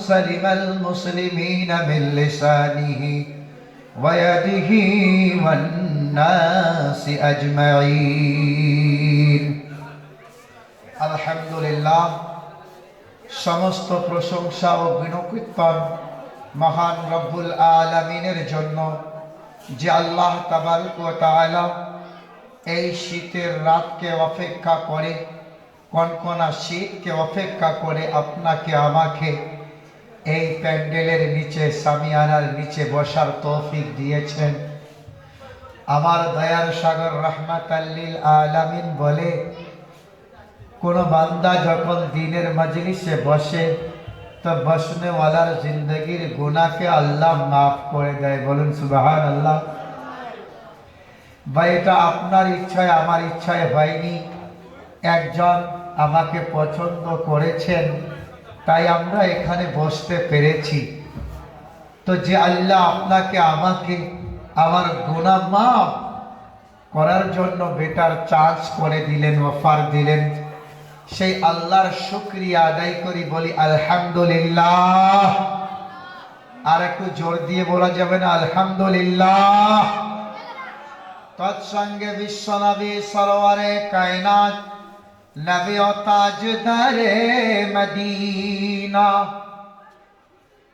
سلم المسلمين من لسانه ويده والناس أجمعين الحمد لله সমস্ত প্রশংসা ও গুণকীর্তন মহান রব্বুল আলামিনের জন্য যে আল্লাহ তাবারক ওয়া তাআলা এই শীতের রাতকে অপেক্ষা করে কনকনা শীতকে অপেক্ষা করে আপনাকে আমাকে এই প্যান্ডেলের নিচে সামিয়ানার নিচে বসার তৌফিক দিয়েছেন। আমার দয়ার সাগর রাহমাতাল লিল আলামিন বলে, কোন বান্দা যখন দিনের মজলিসে বসে তো বসনেওয়ালার জিন্দগির গুনাহকে আল্লাহ মাফ করে দেয়। বলুন সুবহানাল্লাহ। ভাই, এটা আপনার ইচ্ছায় আমার ইচ্ছায় হয়নি, একজন আমাকে পছন্দ করেছেন তাই আমরা এখানে বসতে পেরেছি। তো যে আল্লাহ আপনাকে আমাকে আমার গুনাহ মাফ করার জন্য বেটার চান্স করে দিলেন, অফার দিলেন, সেই আল্লাহর শুকরিয়া আদায় করি, বলি আলহামদুলিল্লাহ। আর একটু জোর দিয়ে বলা যাবে না আলহামদুলিল্লাহ? তৎসঙ্গে বিশ্বনবী সরওয়ারে কায়নাত নবী ও তাজদারে মদিনা,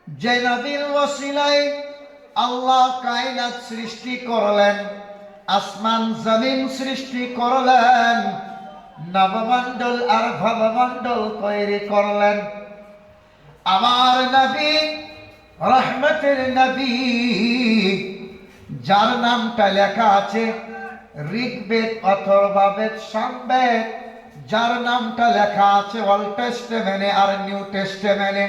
যে নবীর ওসিলায় আল্লাহ কায়নাত সৃষ্টি করলেন, আসমান জমিন সৃষ্টি করলেন, নবমণ্ডল আর ভবমণ্ডল তৈরি করলেন। আমার নবী রহমতের নবী, যার নামটা লেখা আছে ঋগ্বেদ, অথর্ববেদ, সামবেদ, যার নামটা লেখা আছে ওল্ড টেস্টামেন্টে আর নিউ টেস্টামেন্টে,